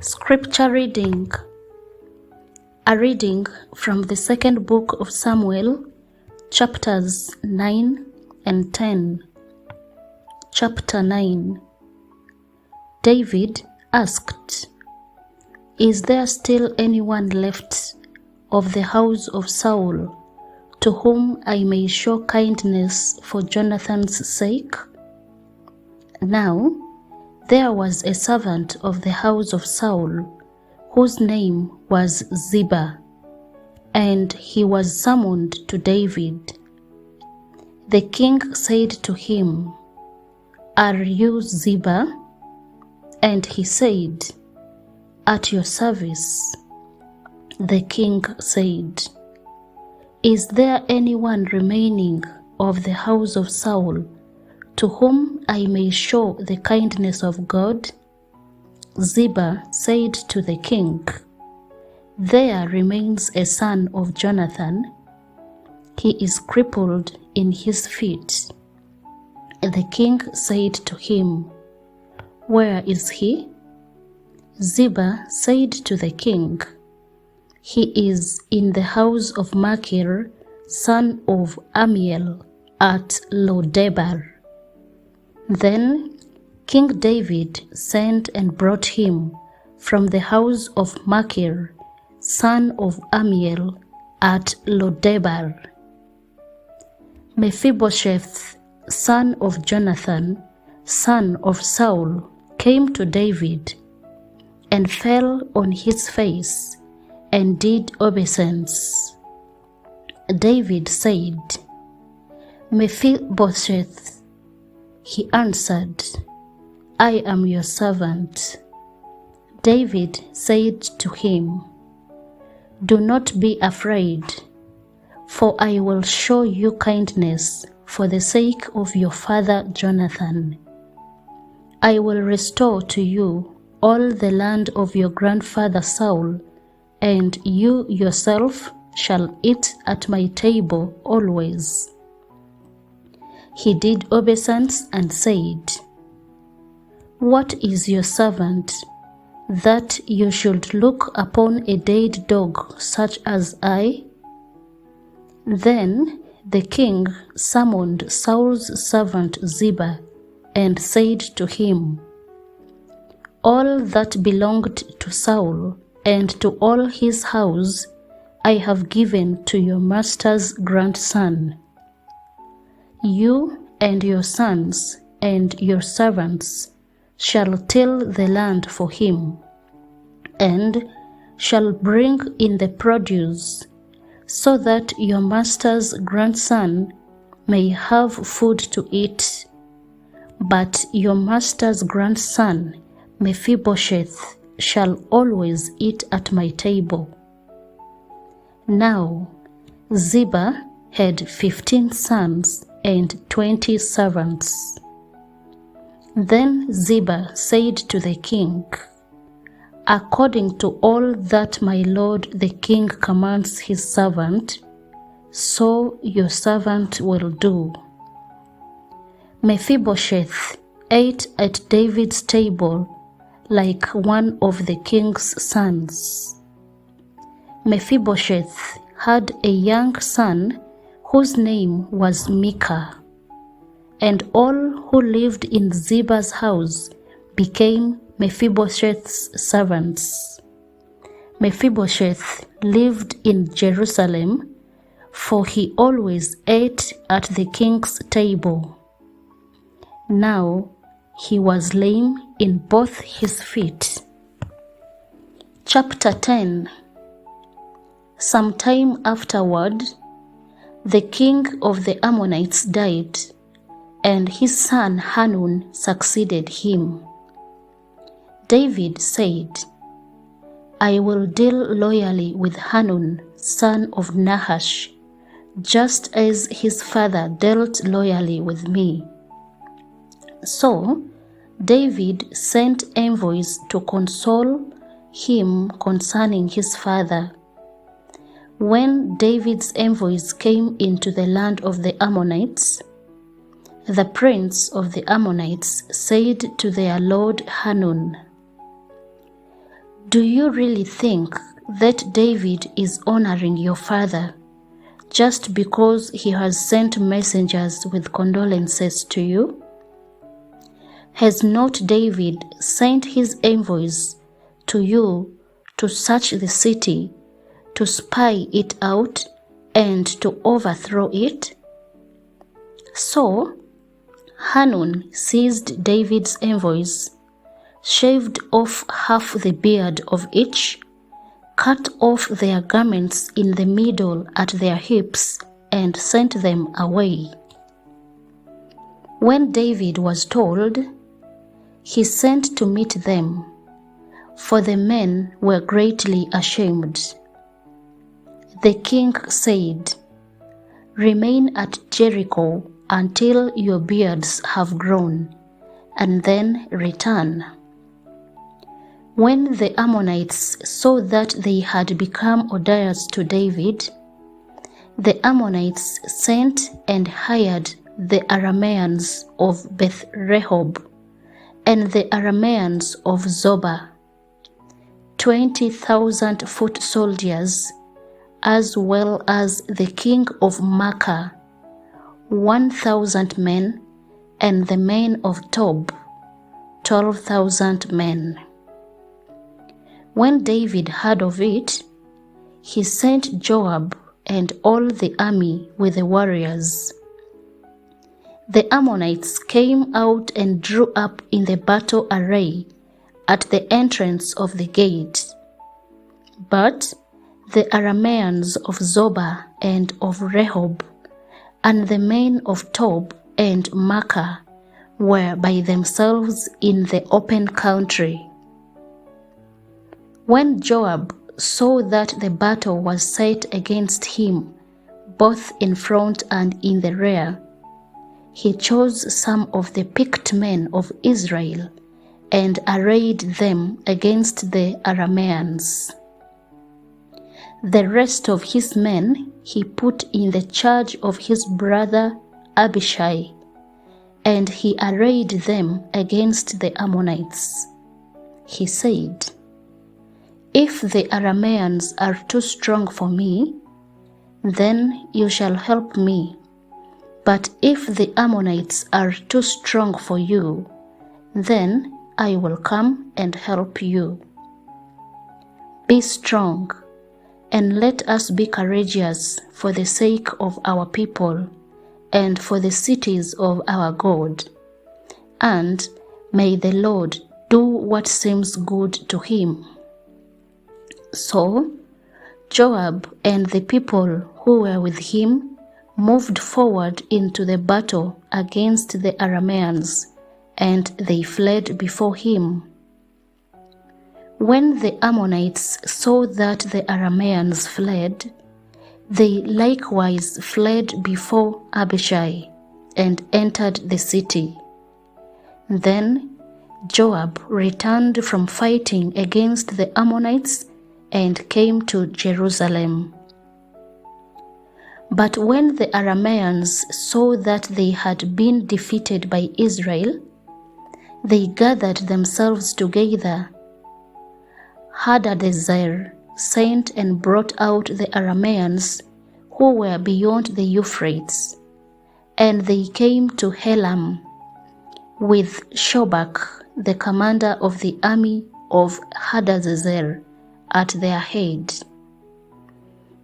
Scripture reading. A reading from the second book of Samuel, chapters 9 and 10. Chapter 9. David asked, "Is there still anyone left of the house of Saul, to whom I may show kindness for Jonathan's sake?" Now there was a servant of the house of Saul, whose name was Ziba, and he was summoned to David. The king said to him, "Are you Ziba?" And he said, "At your service." The king said, "Is there anyone remaining of the house of Saul, to whom I may show the kindness of God?" Ziba said to the king, "There remains a son of Jonathan. He is crippled in his feet." The king said to him, "Where is he?" Ziba said to the king, "He is in the house of Machir, son of Ammiel, at Lo-debar." Then King David sent and brought him from the house of Machir, son of Ammiel, at Lo-debar. Mephibosheth, son of Jonathan, son of Saul, came to David and fell on his face and did obeisance. David said, "Mephibosheth." He answered, "I am your servant." David said to him, "Do not be afraid, for I will show you kindness for the sake of your father Jonathan. I will restore to you all the land of your grandfather Saul, and you yourself shall eat at my table always." He did obeisance and said, "What is your servant, that you should look upon a dead dog such as I?" Then the king summoned Saul's servant Ziba and said to him, "All that belonged to Saul and to all his house I have given to your master's grandson. You and your sons and your servants shall till the land for him, and shall bring in the produce, so that your master's grandson may have food to eat. But your master's grandson, Mephibosheth, shall always eat at my table." Now Ziba had 15 sons and 20 servants. Then Ziba said to the king, "According to all that my lord the king commands his servant, so your servant will do." Mephibosheth ate at David's table like one of the king's sons. Mephibosheth had a young son whose name was Micah, and all who lived in Ziba's house became Mephibosheth's servants. Mephibosheth lived in Jerusalem, for he always ate at the king's table. Now he was lame in both his feet. Chapter 10. Some time afterward, the king of the Ammonites died, and his son Hanun succeeded him. David said, "I will deal loyally with Hanun, son of Nahash, just as his father dealt loyally with me." So David sent envoys to console him concerning his father. When David's envoys came into the land of the Ammonites, the prince of the Ammonites said to their lord Hanun, Do you really think that David is honoring your father just because he has sent messengers with condolences to you? Has not David sent his envoys to you to search the city, to spy it out, and to overthrow it? So Hanun seized David's envoys, shaved off half the beard of each, cut off their garments in the middle at their hips, and sent them away. When David was told, he sent to meet them, for the men were greatly ashamed. The king said, "Remain at Jericho until your beards have grown, and then return." When the Ammonites saw that they had become odious to David, the Ammonites sent and hired the Arameans of Beth-rehob and the Arameans of Zobah, 20,000 foot soldiers, as well as the king of Makkah, 1,000 men, and the men of Tob, 12,000 men. When David heard of it, he sent Joab and all the army with the warriors. The Ammonites came out and drew up in the battle array at the entrance of the gate. But the Arameans of Zobah and of Rehob, and the men of Tob and Makkah were by themselves in the open country. When Joab saw that the battle was set against him, both in front and in the rear, he chose some of the picked men of Israel and arrayed them against the Arameans. The rest of his men he put in the charge of his brother Abishai, and he arrayed them against the Ammonites. He said, "If the Arameans are too strong for me, then you shall help me. But if the Ammonites are too strong for you, then I will come and help you. Be strong, and let us be courageous for the sake of our people and for the cities of our God. And may the Lord do what seems good to him." So Joab and the people who were with him moved forward into the battle against the Arameans, and they fled before him. When the Ammonites saw that the Arameans fled, they likewise fled before Abishai and entered the city. Then Joab returned from fighting against the Ammonites and came to Jerusalem. But when the Arameans saw that they had been defeated by Israel, they gathered themselves together. Hadadezer sent and brought out the Arameans who were beyond the Euphrates, and they came to Helam with Shobak, the commander of the army of Hadadezer, at their head.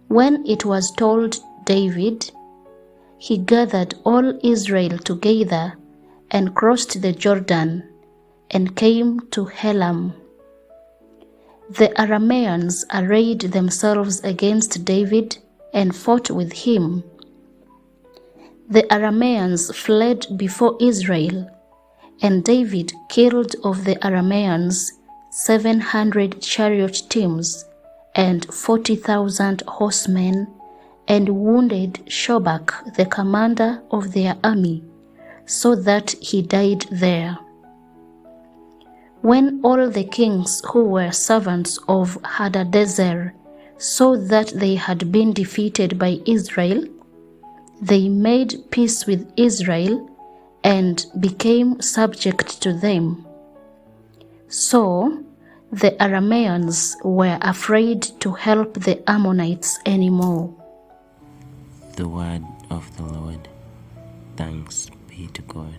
When it was told David, he gathered all Israel together and crossed the Jordan and came to Helam. The Arameans arrayed themselves against David and fought with him. The Arameans fled before Israel, and David killed of the Arameans 700 chariot teams and 40,000 horsemen, and wounded Shobak, the commander of their army, so that he died there. When all the kings who were servants of Hadadezer saw that they had been defeated by Israel, they made peace with Israel and became subject to them. So The Arameans were afraid to help the Ammonites anymore. The word of the Lord. Thanks be to God.